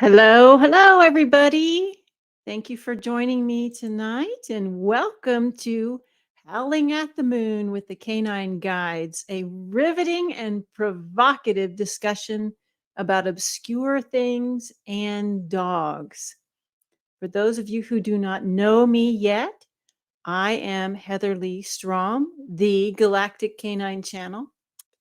Hello, hello, everybody. Thank you for joining me tonight, and welcome to Howling at the Moon with the Canine Guides, a riveting and provocative discussion about obscure things and dogs. For those of you who do not know me yet, I am Heather Lee Strom, the Galactic Canine Channel.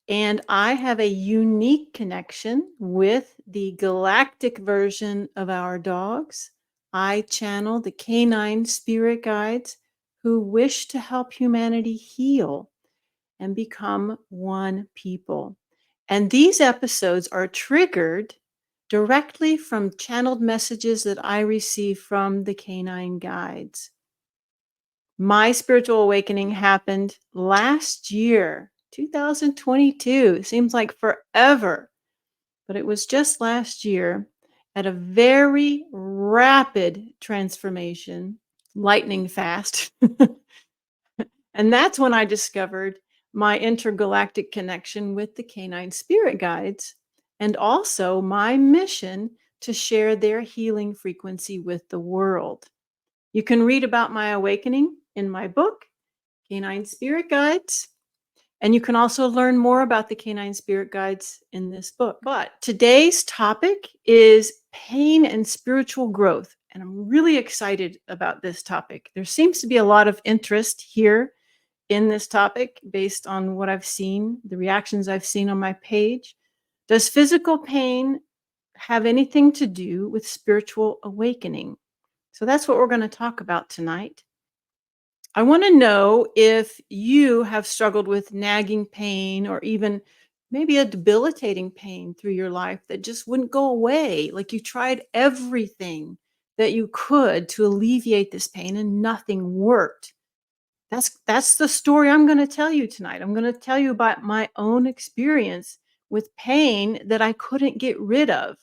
And I have a unique connection with the galactic version of our dogs. I channel the canine spirit guides who wish to help humanity heal and become one people. And these episodes are triggered directly from channeled messages that I receive from the canine guides. My spiritual awakening happened last year, 2022. It seems like forever, but it was just last year at a very rapid transformation, lightning fast. And that's when I discovered my intergalactic connection with the canine spirit guides and also my mission to share their healing frequency with the world. You can read about my awakening in my book, Canine Spirit Guides. And you can also learn more about the Canine Spirit Guides in this book. But today's topic is pain and spiritual growth. And I'm really excited about this topic. There seems to be a lot of interest here in this topic based on what I've seen, the reactions I've seen on my page. Does physical pain have anything to do with spiritual awakening? So that's what we're going to talk about tonight. I want to know if you have struggled with nagging pain or even maybe a debilitating pain through your life that just wouldn't go away. Like you tried everything that you could to alleviate this pain and nothing worked. That's the story I'm going to tell you tonight. I'm going to tell you about my own experience with pain that I couldn't get rid of.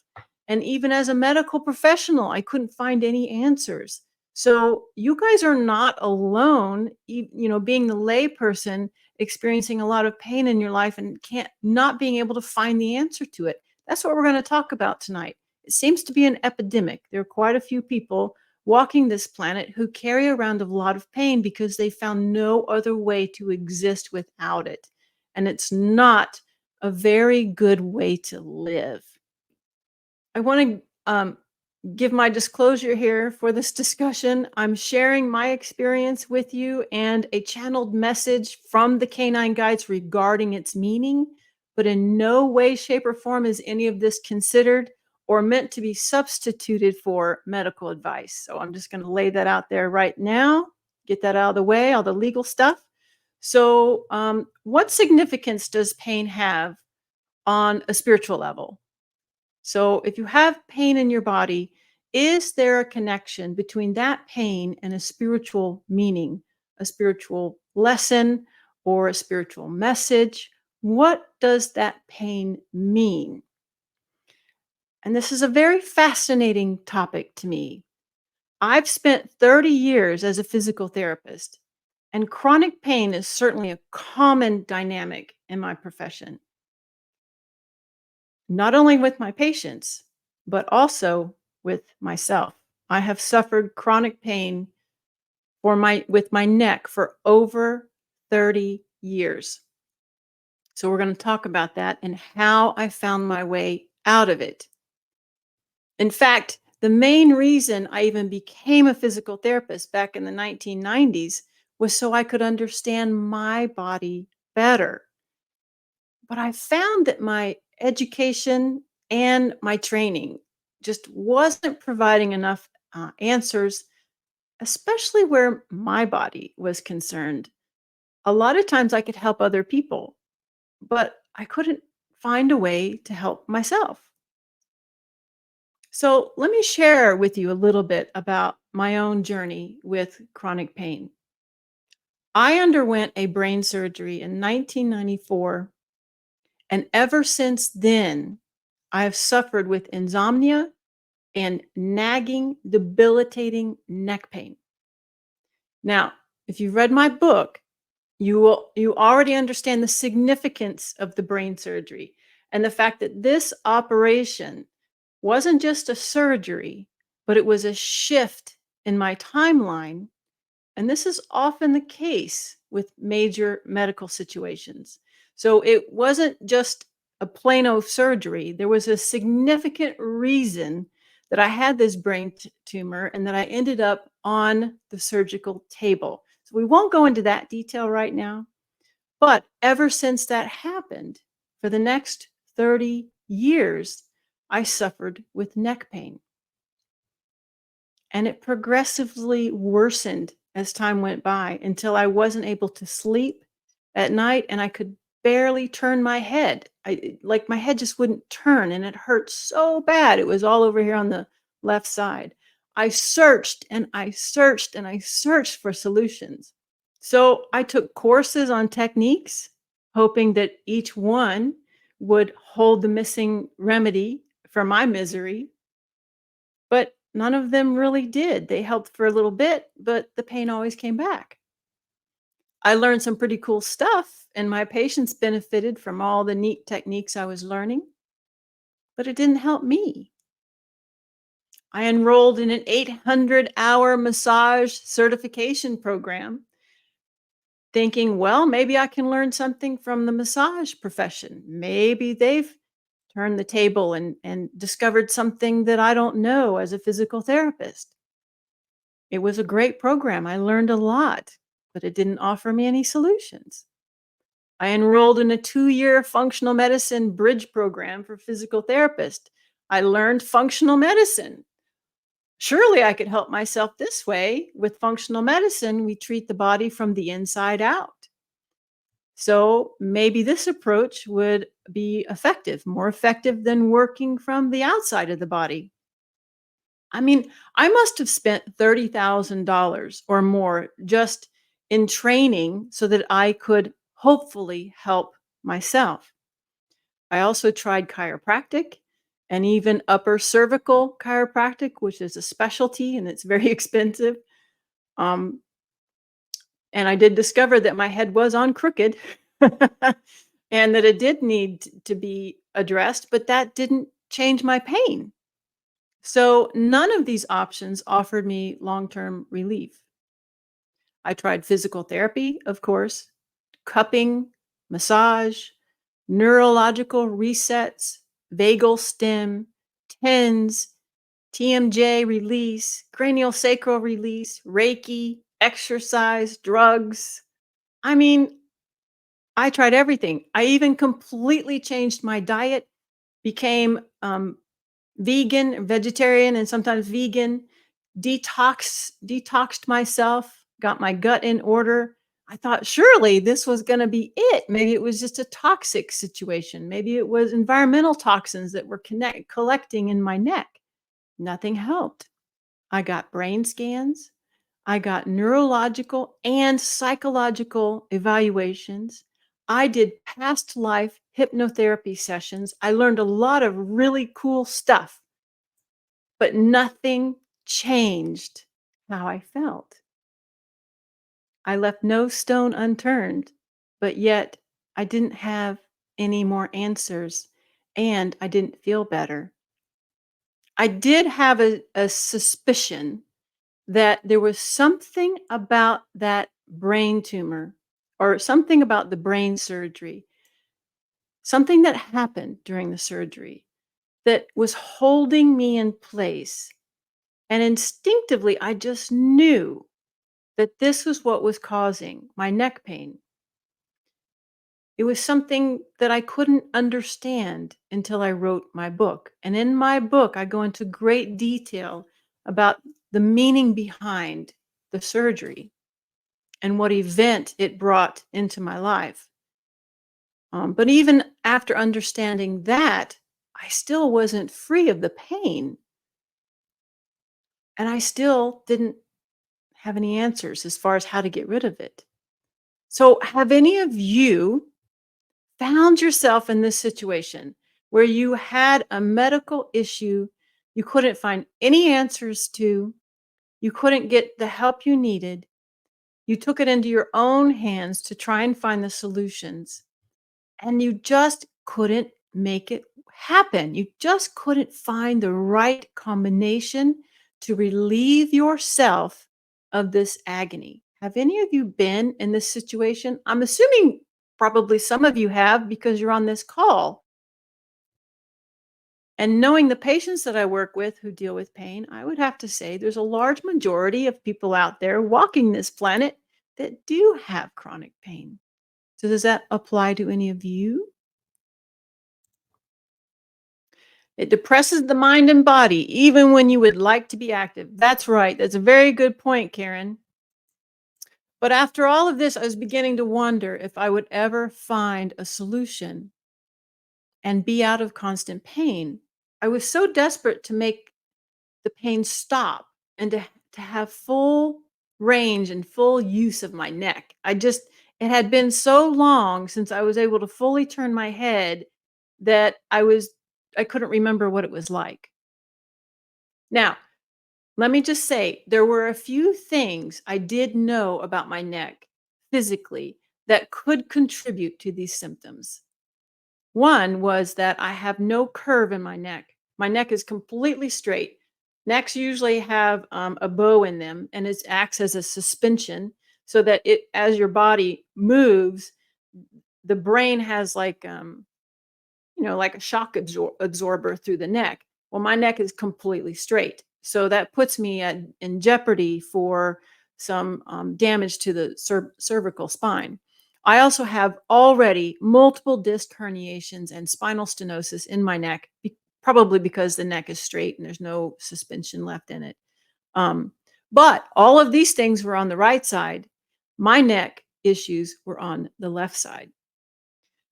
And even as a medical professional, I couldn't find any answers. So you guys are not alone, being the layperson experiencing a lot of pain in your life and can't not being able to find the answer to it. That's what we're going to talk about tonight. It seems to be an epidemic. There are quite a few people walking this planet who carry around a lot of pain because they found no other way to exist without it. And it's not a very good way to live. I want to give my disclosure here for this discussion. I'm sharing my experience with you and a channeled message from the Canine Guides regarding its meaning, but in no way, shape, or form is any of this considered or meant to be substituted for medical advice. So I'm just going to lay that out there right now, get that out of the way, all the legal stuff. So, what significance does pain have on a spiritual level? So, if you have pain in your body, is there a connection between that pain and a spiritual meaning, a spiritual lesson, or a spiritual message? What does that pain mean? And this is a very fascinating topic to me. I've spent 30 years as a physical therapist, and chronic pain is certainly a common dynamic in my profession, not only with my patients, but also with myself. I have suffered chronic pain with my neck for over 30 years. So we're going to talk about that and how I found my way out of it. In fact, the main reason I even became a physical therapist back in the 1990s was so I could understand my body better. But I found that my education and my training just wasn't providing enough answers, especially where my body was concerned. A lot of times I could help other people, but I couldn't find a way to help myself. So let me share with you a little bit about my own journey with chronic pain. I underwent a brain surgery in 1994, and ever since then, I have suffered with insomnia and nagging, debilitating neck pain. Now, if you've read my book, you already understand the significance of the brain surgery and the fact that this operation wasn't just a surgery, but it was a shift in my timeline. And this is often the case with major medical situations. So it wasn't just a plain old surgery. There was a significant reason that I had this brain tumor and that I ended up on the surgical table. So we won't go into that detail right now. But ever since that happened, for the next 30 years, I suffered with neck pain. And it progressively worsened as time went by until I wasn't able to sleep at night and I could barely turn my head. Like my head just wouldn't turn and it hurt so bad. It was all over here on the left side. I searched and I searched and I searched for solutions. So I took courses on techniques, hoping that each one would hold the missing remedy for my misery, but none of them really did. They helped for a little bit, but the pain always came back. I learned some pretty cool stuff, and my patients benefited from all the neat techniques I was learning, but it didn't help me. I enrolled in an 800-hour massage certification program, thinking, well, maybe I can learn something from the massage profession. Maybe they've turned the table and discovered something that I don't know as a physical therapist. It was a great program. I learned a lot, but it didn't offer me any solutions. I enrolled in a 2-year functional medicine bridge program for physical therapists. I learned functional medicine. Surely I could help myself this way. With functional medicine, we treat the body from the inside out. So maybe this approach would be effective, more effective than working from the outside of the body. I mean, I must have spent $30,000 or more just in training so that I could hopefully help myself. I also tried chiropractic and even upper cervical chiropractic, which is a specialty and it's very expensive. Um, and I did discover that my head was on crooked and that it did need to be addressed, but that didn't change my pain. So none of these options offered me long term relief. I tried physical therapy, of course, cupping, massage, neurological resets, vagal stem, TENS, TMJ release, cranial sacral release, Reiki, exercise, drugs. I mean, I tried everything. I even completely changed my diet, became vegan, vegetarian, and sometimes vegan, detoxed myself, got my gut in order. I thought surely this was going to be it. Maybe it was just a toxic situation. Maybe it was environmental toxins that were collecting in my neck. Nothing helped. I got brain scans. I got neurological and psychological evaluations. I did past life hypnotherapy sessions. I learned a lot of really cool stuff, but nothing changed how I felt. I left no stone unturned, but yet I didn't have any more answers and I didn't feel better. I did have a suspicion that there was something about that brain tumor or something about the brain surgery, something that happened during the surgery that was holding me in place. And instinctively, I just knew that this was what was causing my neck pain. It was something that I couldn't understand until I wrote my book. And in my book, I go into great detail about the meaning behind the surgery and what event it brought into my life. But even after understanding that, I still wasn't free of the pain. And I still didn't have any answers as far as how to get rid of it. So, have any of you found yourself in this situation where you had a medical issue you couldn't find any answers to, you couldn't get the help you needed, you took it into your own hands to try and find the solutions, and you just couldn't make it happen. You just couldn't find the right combination to relieve yourself of this agony. Have any of you been in this situation? I'm assuming probably some of you have because you're on this call. And knowing the patients that I work with who deal with pain, I would have to say there's a large majority of people out there walking this planet that do have chronic pain. So, does that apply to any of you? It depresses the mind and body, even when you would like to be active. That's right. That's a very good point, Karen. But after all of this, I was beginning to wonder if I would ever find a solution and be out of constant pain. I was so desperate to make the pain stop and to have full range and full use of my neck. It had been so long since I was able to fully turn my head that I couldn't remember what it was like. Now, let me just say there were a few things I did know about my neck physically that could contribute to these symptoms. One was that I have no curve in my neck. My neck is completely straight. Necks usually have a bow in them, and it acts as a suspension so that as your body moves, the brain has like a shock absorber through the neck. Well, my neck is completely straight. So that puts me in jeopardy for some damage to the cervical spine. I also have already multiple disc herniations and spinal stenosis in my neck, probably because the neck is straight and there's no suspension left in it. Um, but all of these things were on the right side. My neck issues were on the left side.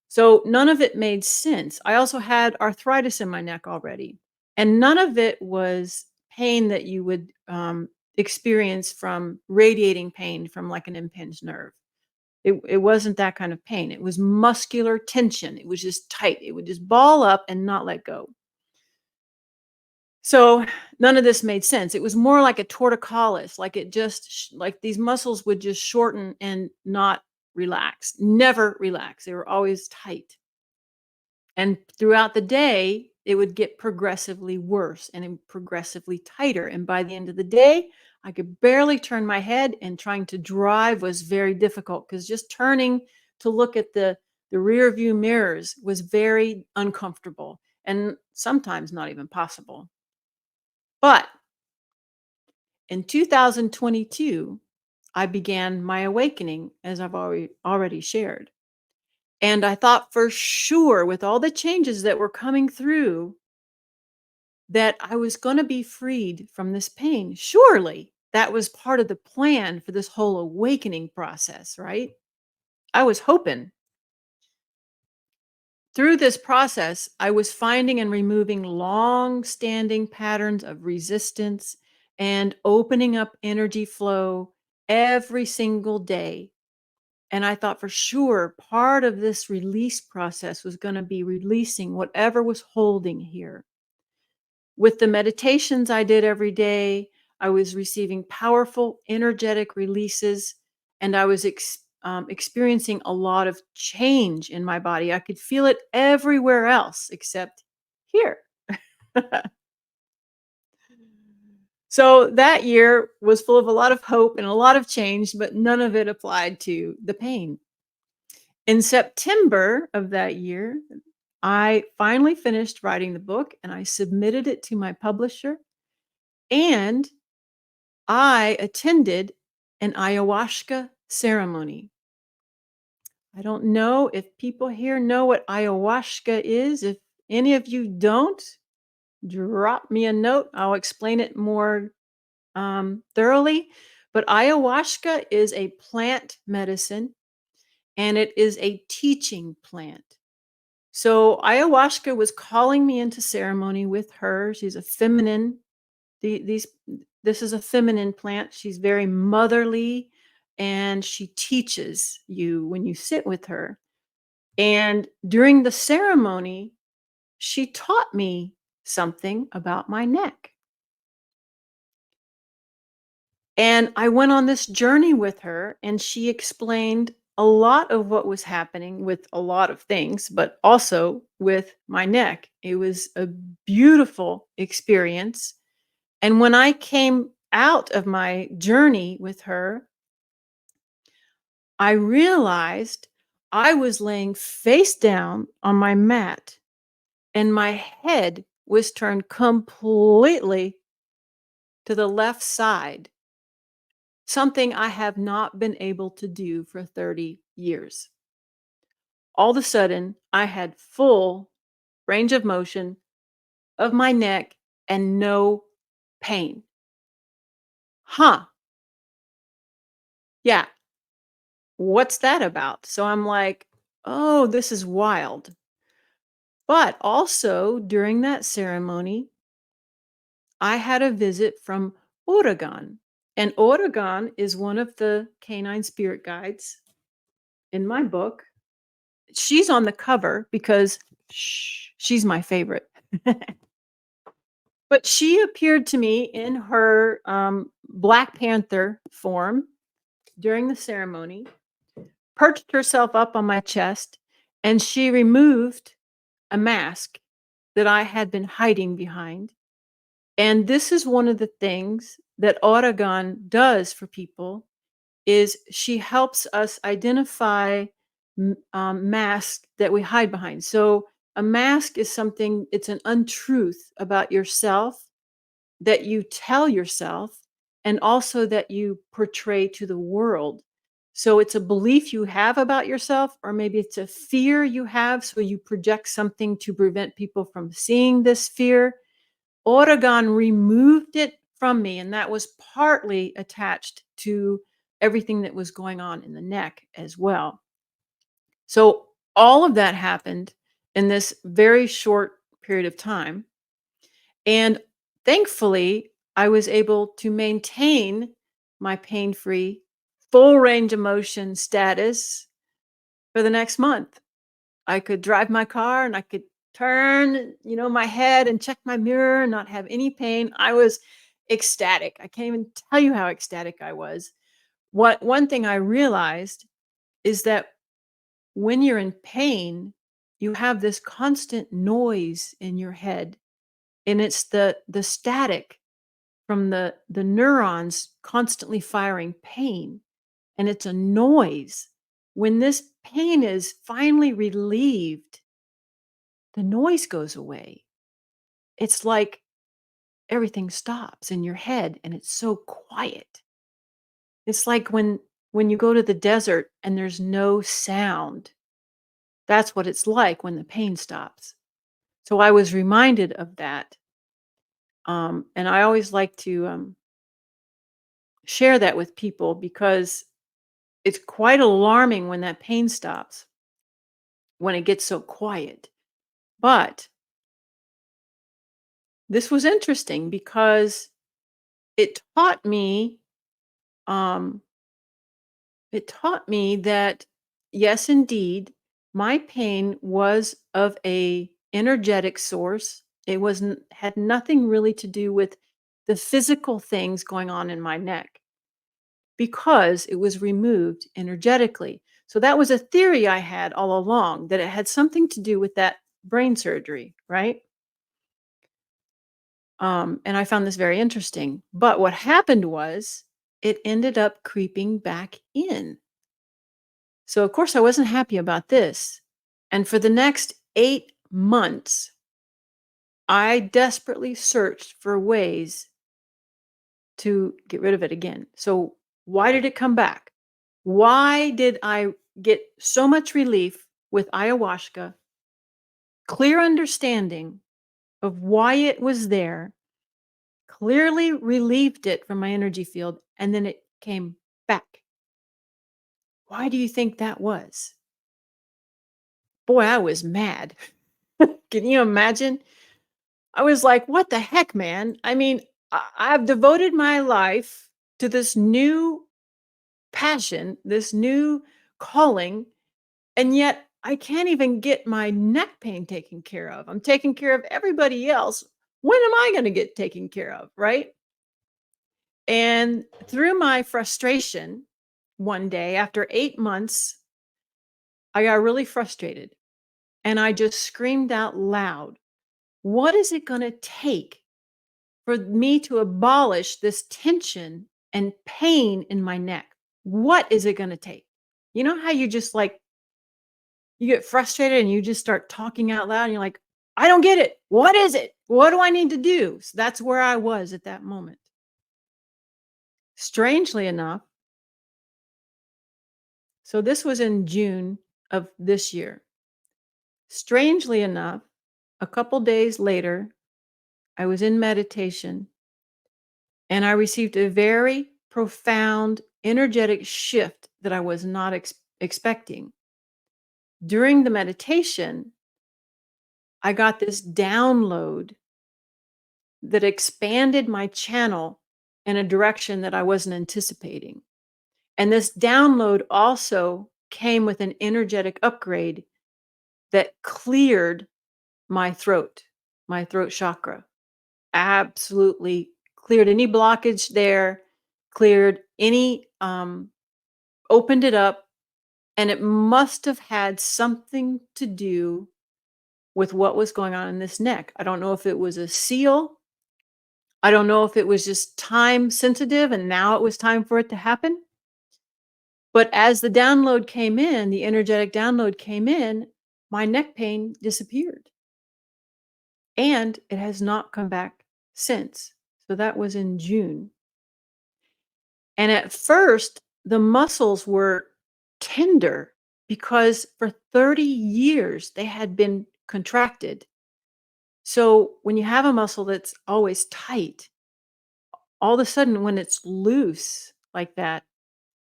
So none of it made sense. I also had arthritis in my neck already, and none of it was pain that you would experience from radiating pain from like an impinged nerve. It wasn't that kind of pain. It was muscular tension. It was just tight. It would just ball up and not let go. So none of this made sense. It was more like a torticollis, like like these muscles would just shorten and not relax, never relax. They were always tight. And throughout the day, it would get progressively worse and progressively tighter. And by the end of the day, I could barely turn my head, and trying to drive was very difficult because just turning to look at the rear view mirrors was very uncomfortable and sometimes not even possible. But in 2022, I began my awakening, as I've already shared. And I thought for sure, with all the changes that were coming through, that I was going to be freed from this pain. Surely that was part of the plan for this whole awakening process, right? I was hoping. Through this process, I was finding and removing long standing patterns of resistance and opening up energy flow every single day. And I thought for sure part of this release process was going to be releasing whatever was holding here. With the meditations I did every day, I was receiving powerful, energetic releases, and I was experiencing a lot of change in my body. I could feel it everywhere else except here. So that year was full of a lot of hope and a lot of change, but none of it applied to the pain. In September of that year, I finally finished writing the book and I submitted it to my publisher. And I attended an ayahuasca ceremony. I don't know if people here know what ayahuasca is. If any of you don't, drop me a note. I'll explain it more thoroughly. But ayahuasca is a plant medicine and it is a teaching plant. So ayahuasca was calling me into ceremony with her. She's a feminine. The, these This is a feminine plant. She's very motherly and she teaches you when you sit with her. And during the ceremony, she taught me something about my neck. And I went on this journey with her and she explained a lot of what was happening with a lot of things, but also with my neck. It was a beautiful experience. And when I came out of my journey with her, I realized I was laying face down on my mat and my head was turned completely to the left side, something I have not been able to do for 30 years. All of a sudden, I had full range of motion of my neck and no pain. Huh. Yeah. What's that about? So I'm like, oh, this is wild. But also during that ceremony, I had a visit from Oregon. And Oregon is one of the canine spirit guides in my book. She's on the cover because she's my favorite. But she appeared to me in her Black Panther form during the ceremony, perched herself up on my chest, and she removed a mask that I had been hiding behind. And this is one of the things that Oregon does for people is she helps us identify masks that we hide behind. So a mask is something, it's an untruth about yourself that you tell yourself and also that you portray to the world. So it's a belief you have about yourself, or maybe it's a fear you have. So you project something to prevent people from seeing this fear. Oregon removed it from me, and that was partly attached to everything that was going on in the neck as well. So all of that happened in this very short period of time. And thankfully, I was able to maintain my pain free, full range of motion status for the next month. I could drive my car and I could turn, my head and check my mirror and not have any pain. I was ecstatic. I can't even tell you how ecstatic I was. What one thing I realized is that when you're in pain, you have this constant noise in your head, and it's the static from the neurons constantly firing pain, and it's a noise. When this pain is finally relieved, the noise goes away. It's like everything stops in your head and it's so quiet. It's like when you go to the desert and there's no sound. That's what it's like when the pain stops. So I was reminded of that. And I always like to share that with people because it's quite alarming when that pain stops, when it gets so quiet. But this was interesting because it taught me um, it taught me that yes, indeed, my pain was of a energetic source. It wasn't had nothing really to do with the physical things going on in my neck because it was removed energetically. So that was a theory I had all along that it had something to do with that brain surgery, right? And I found this very interesting. But what happened was it ended up creeping back in. So, of course, I wasn't happy about this. And for the next 8 months, I desperately searched for ways to get rid of it again. So, why did it come back? Why did I get so much relief with ayahuasca, clear understanding of why it was there, clearly relieved it from my energy field, and then it came back? Why do you think that was? Boy, I was mad. Can you imagine? I was like, "What the heck, man?" I mean, I've devoted my life to this new passion, this new calling, and yet I can't even get my neck pain taken care of. I'm taking care of everybody else. When am I gonna get taken care of, right? And through my frustration, one day after 8 months I got really frustrated and I just screamed out loud, "What is it going to take for me to abolish this tension and pain in my neck? What is it going to take?" You know how you just like, you get frustrated and you just start talking out loud and you're like, "I don't get it. What is it? What do I need to do?" So that's where I was at that moment. Strangely enough, so this was in June of this year. Strangely enough, a couple days later, I was in meditation and I received a very profound energetic shift that I was not expecting. During the meditation, I got this download that expanded my channel in a direction that I wasn't anticipating. And this download also came with an energetic upgrade that cleared my throat chakra. Absolutely cleared any blockage there, cleared any, opened it up, and it must have had something to do with what was going on in this neck. I don't know if it was a seal. I don't know if it was just time sensitive and now it was time for it to happen. But as the download came in, the energetic download came in, my neck pain disappeared and it has not come back since. So that was in June. And at first, the muscles were tender because for 30 years they had been contracted. So when you have a muscle that's always tight, all of a sudden when it's loose like that,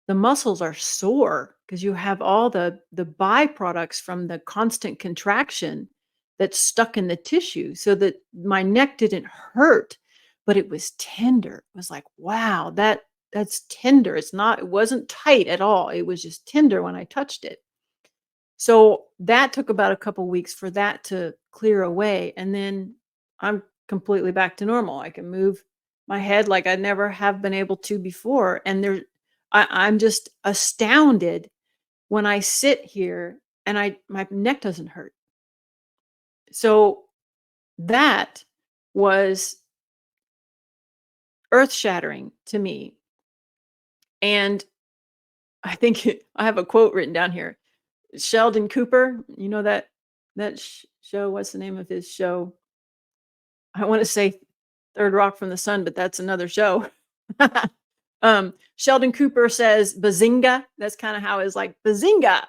the muscles are sore because you have all the byproducts from the constant contraction that's stuck in the tissue. So that my neck didn't hurt, but it was tender. It was like, wow, that's tender. It wasn't tight at all. It was just tender when I touched it. So that took about a couple weeks for that to clear away. And then I'm completely back to normal. I can move my head like I never have been able to before. And I'm just astounded when I sit here and my neck doesn't hurt. So that was earth shattering to me. And I think I have a quote written down here. Sheldon Cooper, you know that show, what's the name of his show? I want to say Third Rock from the Sun, but that's another show. Sheldon Cooper says bazinga. That's kind of how it's like bazinga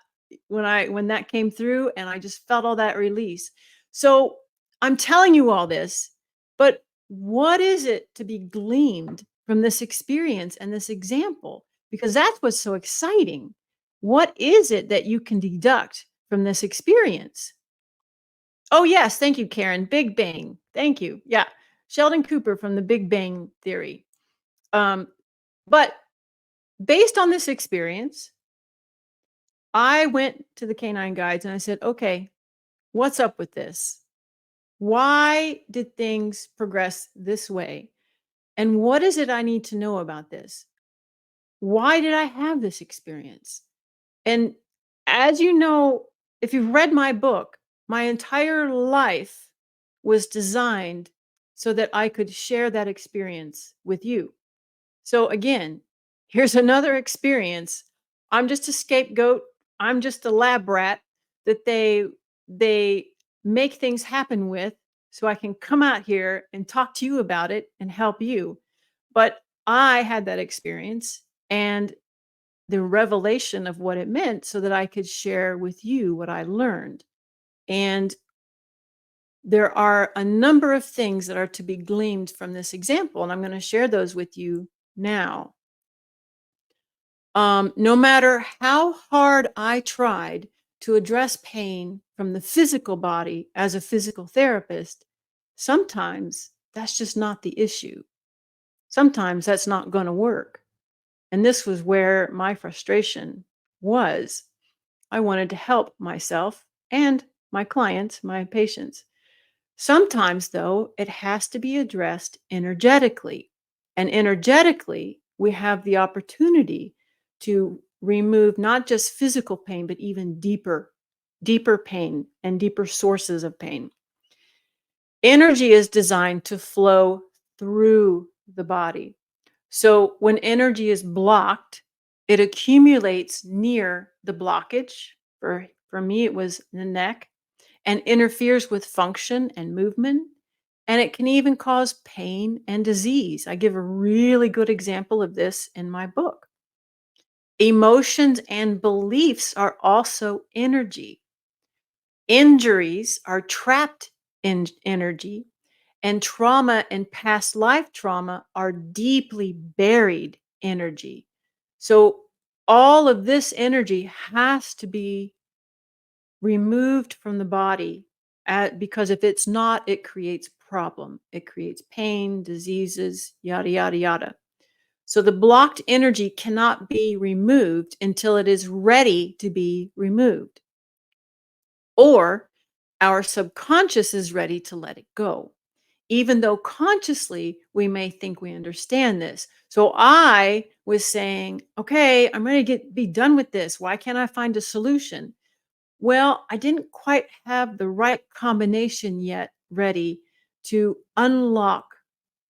when that came through, and I just felt all that release. So I'm telling you all this, but what is it to be gleaned from this experience and this example? Because that's what's so exciting. What is it that you can deduct from this experience? Oh, yes. Thank you, Karen. Big Bang. Thank you. Yeah. Sheldon Cooper from the Big Bang Theory. Um, but based on this experience, I went to the canine guides and I said, okay, what's up with this? Why did things progress this way? And what is it I need to know about this? Why did I have this experience? And as you know, if you've read my book, my entire life was designed so that I could share that experience with you. So again, here's another experience. I'm just a scapegoat. I'm just a lab rat that they make things happen with so I can come out here and talk to you about it and help you. But I had that experience and the revelation of what it meant so that I could share with you what I learned. And there are a number of things that are to be gleaned from this example, and I'm going to share those with you now. No matter how hard I tried to address pain from the physical body as a physical therapist, sometimes that's just not the issue. Sometimes that's not going to work. And this was where my frustration was. I wanted to help myself and my clients, my patients. Sometimes, though, it has to be addressed energetically. And energetically, we have the opportunity to remove not just physical pain, but even deeper deeper pain and deeper sources of pain. Energy is designed to flow through the body. So when energy is blocked, it accumulates near the blockage. For me, it was the neck and interferes with function and movement. And it can even cause pain and disease. I give a really good example of this in my book. Emotions and beliefs are also energy. Injuries are trapped in energy, and trauma and past life trauma are deeply buried energy. So, all of this energy has to be removed from the body because if it's not, it creates problem. It creates pain, diseases, yada, yada, yada. So, the blocked energy cannot be removed until it is ready to be removed, or our subconscious is ready to let it go, even though consciously we may think we understand this. So I was saying, okay, I'm ready to be done with this. Why can't I find a solution? Well, I didn't quite have the right combination yet ready to unlock,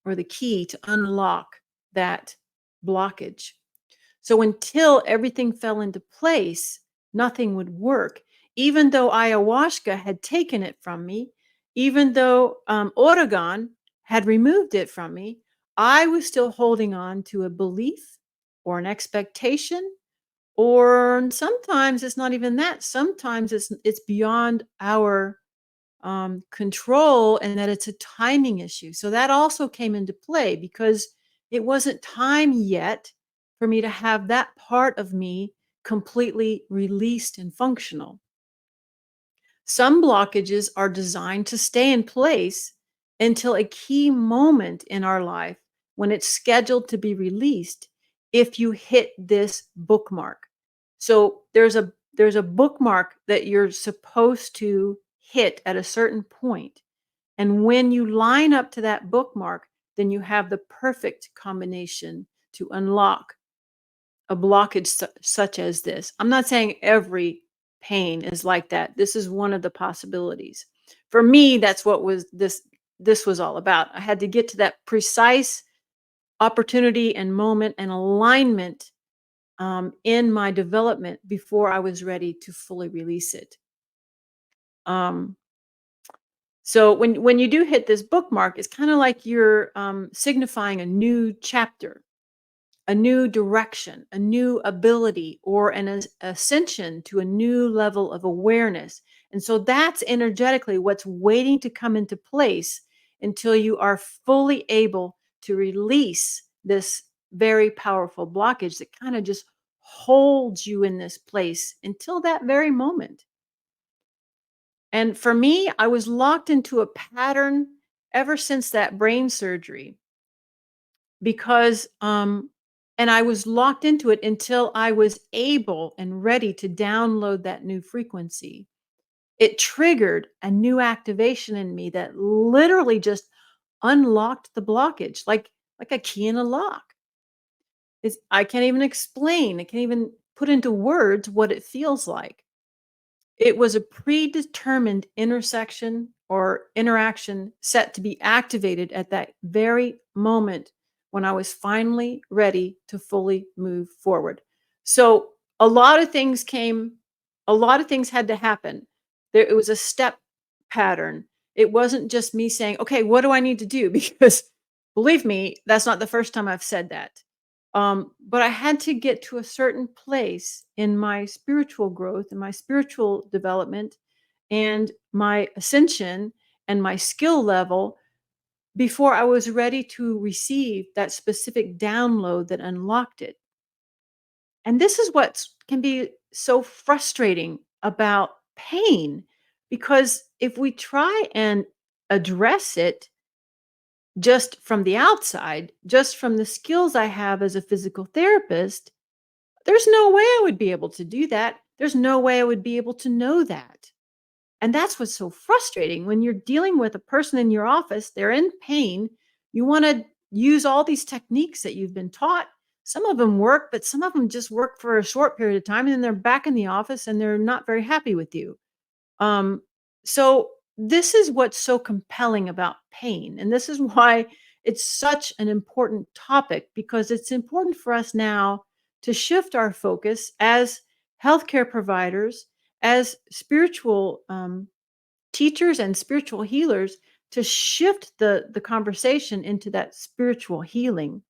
or the key to unlock that blockage. So until everything fell into place, nothing would work. Even though ayahuasca had taken it from me, even though Oregon had removed it from me, I was still holding on to a belief or an expectation, or sometimes it's not even that. Sometimes it's beyond our control, and that it's a timing issue. So that also came into play because it wasn't time yet for me to have that part of me completely released and functional. Some blockages are designed to stay in place until a key moment in our life when it's scheduled to be released if you hit this bookmark. So there's a bookmark that you're supposed to hit at a certain point. And when you line up to that bookmark, then you have the perfect combination to unlock a blockage such as this. I'm not saying every pain is like that. This is one of the possibilities. For me, that's what was this was all about. I had to get to that precise opportunity and moment and alignment in my development before I was ready to fully release it. Um, so when you do hit this bookmark, it's kind of like you're signifying a new chapter, a new direction, a new ability, or an ascension to a new level of awareness. And so that's energetically what's waiting to come into place until you are fully able to release this very powerful blockage that kind of just holds you in this place until that very moment. And for me, I was locked into a pattern ever since that brain surgery because and I was locked into it until I was able and ready to download that new frequency. It triggered a new activation in me that literally just unlocked the blockage like a key in a lock. I can't even explain. I can't even put into words what it feels like. It was a predetermined intersection or interaction set to be activated at that very moment when I was finally ready to fully move forward. So a lot of things came, a lot of things had to happen. It was a step pattern. It wasn't just me saying, okay, what do I need to do? Because believe me, that's not the first time I've said that. But I had to get to a certain place in my spiritual growth and my spiritual development and my ascension and my skill level before I was ready to receive that specific download that unlocked it. And this is what can be so frustrating about pain, because if we try and address it just from the outside, just from the skills I have as a physical therapist, there's no way I would be able to do that. There's no way I would be able to know that. And that's what's so frustrating when you're dealing with a person in your office, they're in pain. You want to use all these techniques that you've been taught. Some of them work, but some of them just work for a short period of time and then they're back in the office and they're not very happy with you. Um, so this is what's so compelling about pain. And this is why it's such an important topic, because it's important for us now to shift our focus as healthcare providers, as spiritual teachers and spiritual healers, to shift the conversation into that spiritual healing.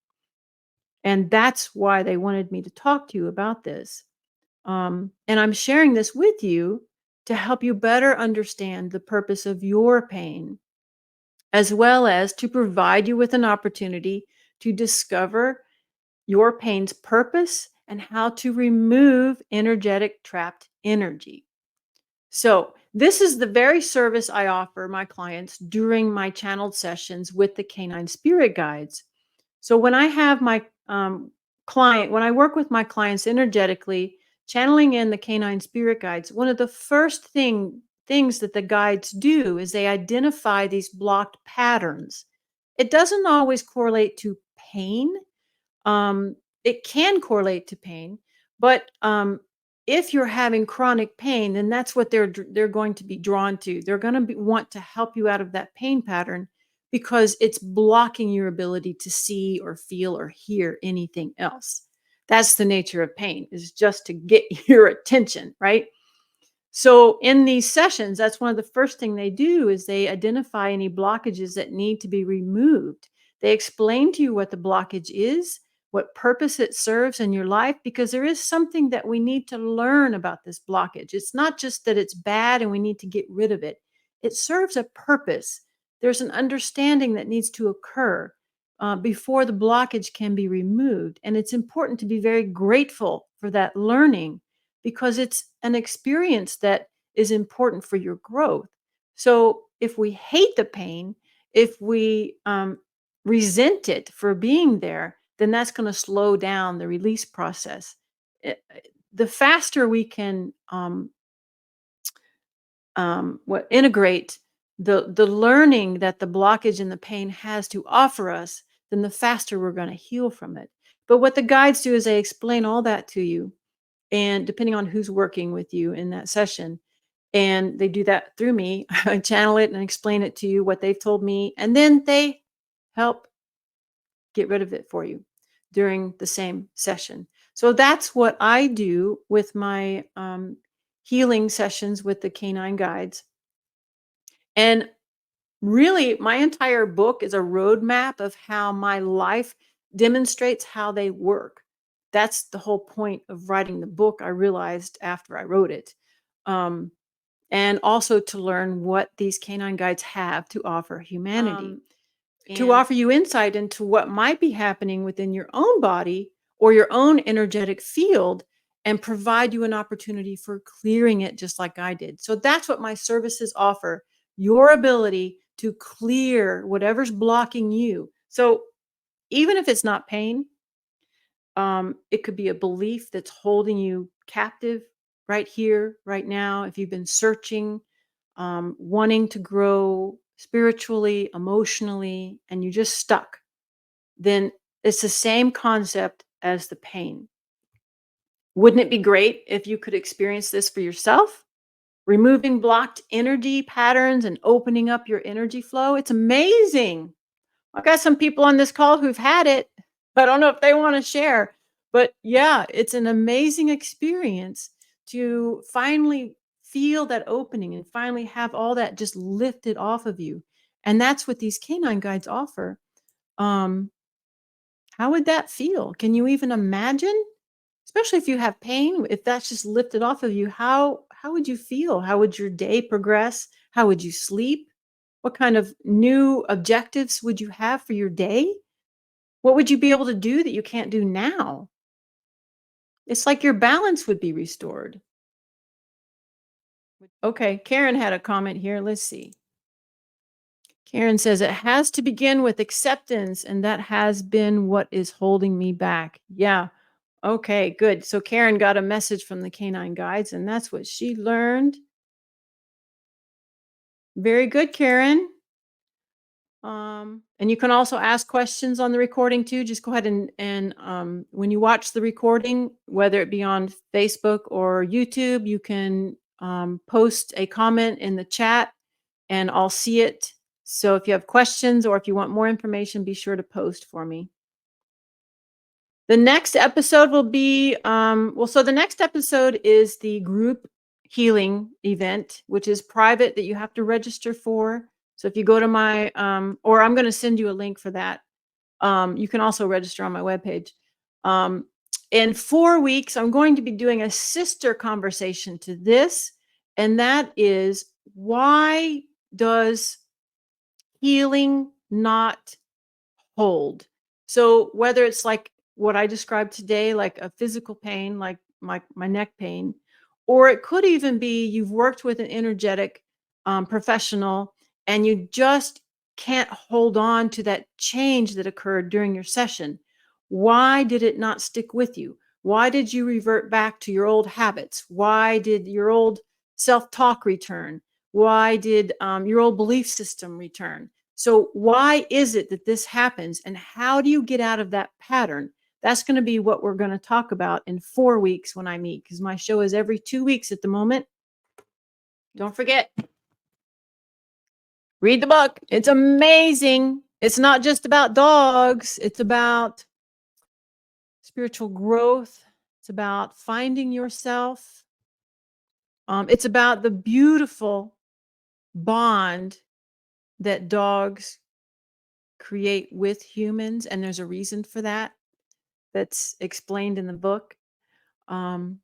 And that's why they wanted me to talk to you about this. And I'm sharing this with you to help you better understand the purpose of your pain, as well as to provide you with an opportunity to discover your pain's purpose and how to remove energetic trapped energy. So, this is the very service I offer my clients during my channeled sessions with the canine spirit guides. So when I have my when I work with my clients energetically, channeling in the canine spirit guides, one of the first things that the guides do is they identify these blocked patterns. It doesn't always correlate to pain. It can correlate to pain, but if you're having chronic pain, then that's what they're going to be drawn to. They're going to want to help you out of that pain pattern because it's blocking your ability to see or feel or hear anything else. That's the nature of pain, is just to get your attention, right? So in these sessions, that's one of the first thing they do is they identify any blockages that need to be removed. They explain to you what the blockage is, what purpose it serves in your life, because there is something that we need to learn about this blockage. It's not just that it's bad and we need to get rid of it. It serves a purpose. There's an understanding that needs to occur before the blockage can be removed. And it's important to be very grateful for that learning, because it's an experience that is important for your growth. So if we hate the pain, if we resent it for being there, then that's going to slow down the release process. The faster we can integrate the learning that the blockage and the pain has to offer us, then the faster we're going to heal from it. But what the guides do is they explain all that to you, and depending on who's working with you in that session, and they do that through me. I channel it and explain it to you what they've told me, and then they help get rid of it for you during the same session. So that's what I do with my healing sessions with the canine guides. And really, my entire book is a roadmap of how my life demonstrates how they work. That's the whole point of writing the book, I realized after I wrote it. Um, and also to learn what these canine guides have to offer humanity, to And offer you insight into what might be happening within your own body or your own energetic field, and provide you an opportunity for clearing it just like I did. So that's what my services offer, your ability to clear whatever's blocking you. So even if it's not pain, it could be a belief that's holding you captive right here, right now. If you've been searching, wanting to grow spiritually, emotionally, and you're just stuck, then it's the same concept as the pain. Wouldn't it be great if you could experience this for yourself? Removing blocked energy patterns and opening up your energy flow. It's amazing. I've got some people on this call who've had it. I don't know if they want to share, but yeah, it's an amazing experience to finally feel that opening and finally have all that just lifted off of you. And that's what these canine guides offer. Um, how would that feel? Can you even imagine? Especially if you have pain, if that's just lifted off of you, how would you feel? How would your day progress? How would you sleep? What kind of new objectives would you have for your day? What would you be able to do that you can't do now? It's like your balance would be restored. Okay, Karen had a comment here. Let's see. Karen says it has to begin with acceptance, and that has been what is holding me back. Yeah. Okay, good. So Karen got a message from the canine guides, and that's what she learned. Very good, Karen. And you can also ask questions on the recording too. Just go ahead and when you watch the recording, whether it be on Facebook or YouTube, you can post a comment in the chat and I'll see it. So if you have questions or if you want more information, be sure to post for me. The next episode will be so the next episode is the group healing event, which is private that you have to register for. So if you go to my or I'm going to send you a link for that. You can also register on my webpage. Um, in 4 weeks, I'm going to be doing a sister conversation to this, and that is, why does healing not hold? So whether it's like what I described today, like a physical pain, like my neck pain, or it could even be you've worked with an energetic professional and you just can't hold on to that change that occurred during your session. Why did it not stick with you? Why did you revert back to your old habits? Why did your old self-talk return? Why did your old belief system return? So why is it that this happens, and how do you get out of that pattern? That's going to be what we're going to talk about in 4 weeks when I meet, because my show is every 2 weeks at the moment. Don't forget, read the book. It's amazing. It's not just about dogs. It's about spiritual growth. It's about finding yourself. It's about the beautiful bond that dogs create with humans, and there's a reason for that that's explained in the book. Um,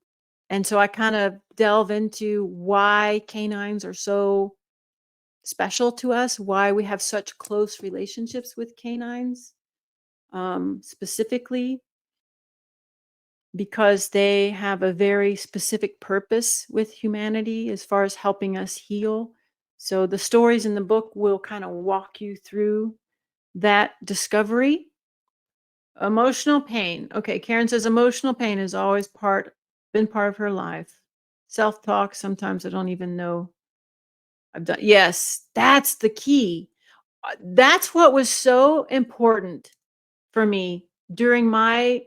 and so I kind of delve into why canines are so special to us, why we have such close relationships with canines, specifically because they have a very specific purpose with humanity as far as helping us heal. So the stories in the book will kind of walk you through that discovery. Emotional pain. Okay, Karen says emotional pain has always been part of her life. Self-talk, sometimes I don't even know I've done. Yes, that's the key. That's what was so important for me during my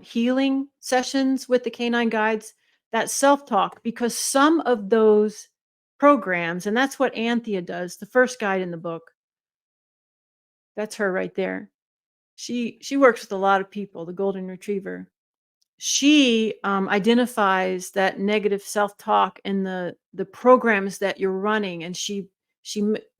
healing sessions with the canine guides, that self-talk, because some of those programs, and that's what Anthea does, the first guide in the book. That's her right there. She works with a lot of people, the golden retriever. She identifies that negative self-talk in the programs that you're running, and she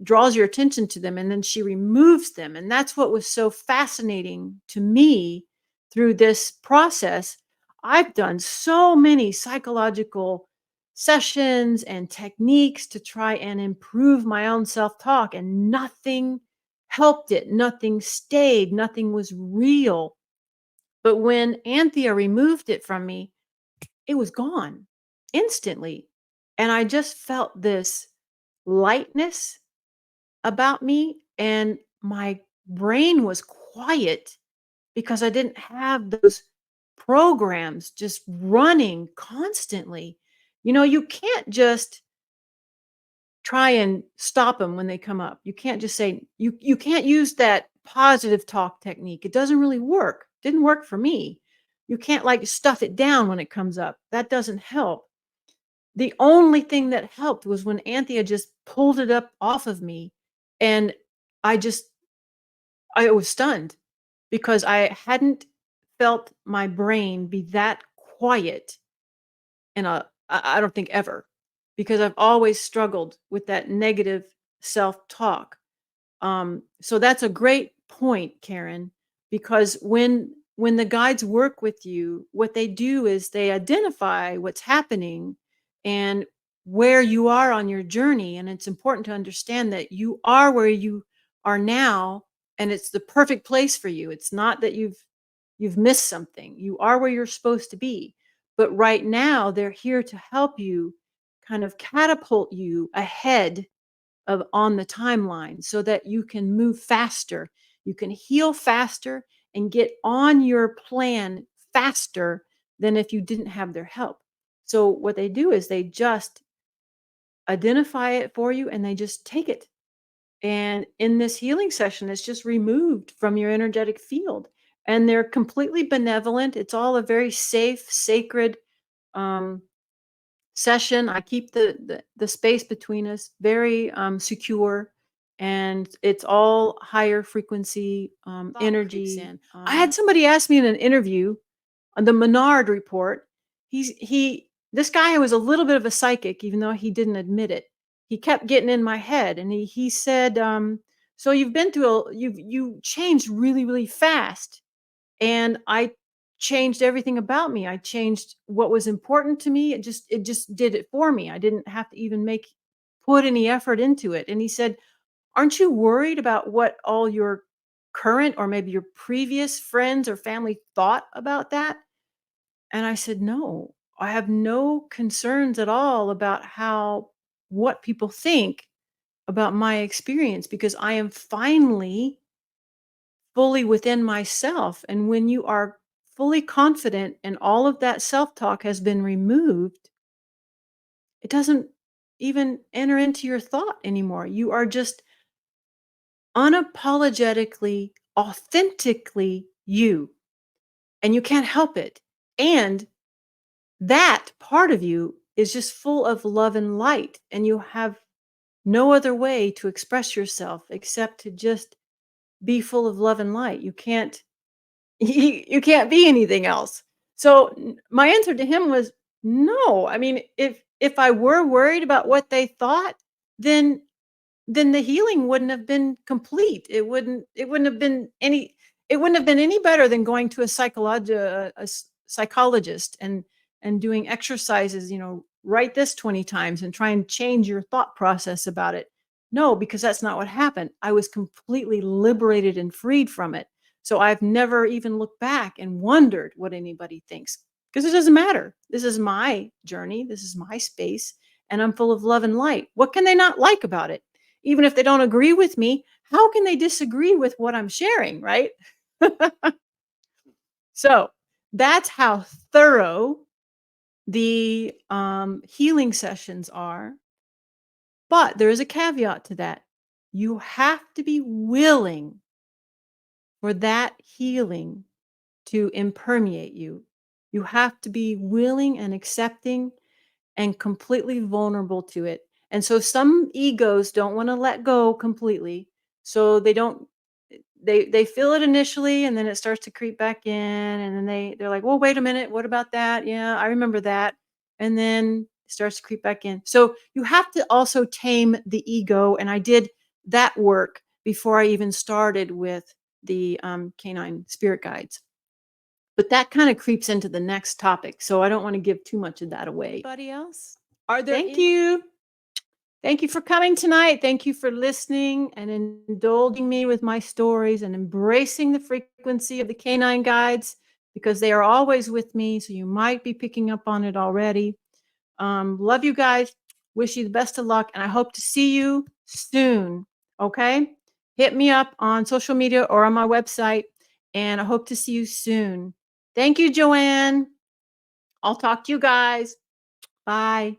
draws your attention to them, and then she removes them. And that's what was so fascinating to me through this process. I've done so many psychological sessions and techniques to try and improve my own self-talk, and nothing helped it. Nothing stayed. Nothing was real. But when Anthea removed it from me, it was gone instantly. And I just felt this lightness about me, and my brain was quiet because I didn't have those programs just running constantly. You can't just try and stop them when they come up. You can't just say you can't use that positive talk technique. It doesn't really work. Didn't work for me. You can't like stuff it down when it comes up. That doesn't help. The only thing that helped was when Anthea just pulled it up off of me, and I just I was stunned because I hadn't felt my brain be that quiet in I don't think ever, because I've always struggled with that negative self-talk. So that's a great point, Karen, because when the guides work with you, what they do is they identify what's happening and where you are on your journey. And it's important to understand that you are where you are now, and it's the perfect place for you. It's not that you've missed something. You are where you're supposed to be. But right now, they're here to help you kind of catapult you ahead of on the timeline so that you can move faster. You can heal faster and get on your plan faster than if you didn't have their help. So what they do is they just identify it for you and they just take it. And in this healing session, it's just removed from your energetic field. And they're completely benevolent. It's all a very safe, sacred um, session. I keep the space between us very secure, and it's all higher frequency Thought creeps energy. in. I had somebody ask me in an interview on the Menard report. He this guy was a little bit of a psychic, even though he didn't admit it. He kept getting in my head, and he said, "So you've been through you changed really really fast." And I changed everything about me. I changed what was important to me. It just did it for me. I didn't have to even make put any effort into it. And he said, "Aren't you worried about what all your current or maybe your previous friends or family thought about that?" And I said, "No. I have no concerns at all about how what people think about my experience because I am finally fully within myself. And when you are fully confident and all of that self talk has been removed, it doesn't even enter into your thought anymore. You are just unapologetically, authentically you, and you can't help it. And that part of you is just full of love and light, and you have no other way to express yourself except to just be full of love and light. You can't you can't be anything else. So my answer to him was no. I mean, if I were worried about what they thought, then the healing wouldn't have been complete. It wouldn't have been any better than going to a psychologist and doing exercises, write this 20 times and try and change your thought process about it. No, because that's not what happened. I was completely liberated and freed from it. So I've never even looked back and wondered what anybody thinks because it doesn't matter. This is my journey, this is my space, and I'm full of love and light. What can they not like about it? Even if they don't agree with me, how can they disagree with what I'm sharing, right? So that's how thorough the healing sessions are. But there is a caveat to that. You have to be willing for that healing to impermeate you. You have to be willing and accepting and completely vulnerable to it. And so some egos don't want to let go completely. So they don't they feel it initially and then it starts to creep back in and then they're like, "Well, wait a minute, what about that? Yeah, I remember that." And then it starts to creep back in. So you have to also tame the ego, and I did that work before I even started with the canine spirit guides. But that kind of creeps into the next topic, so I don't want to give too much of that away. Anybody else? Are there Thank any? you. Thank you for coming tonight. Thank you for listening and indulging me with my stories and embracing the frequency of the canine guides because they are always with me. So you might be picking up on it already. Love you guys. Wish you the best of luck. And I hope to see you soon. Okay. Hit me up on social media or on my website. And I hope to see you soon. Thank you, Joanne. I'll talk to you guys. Bye.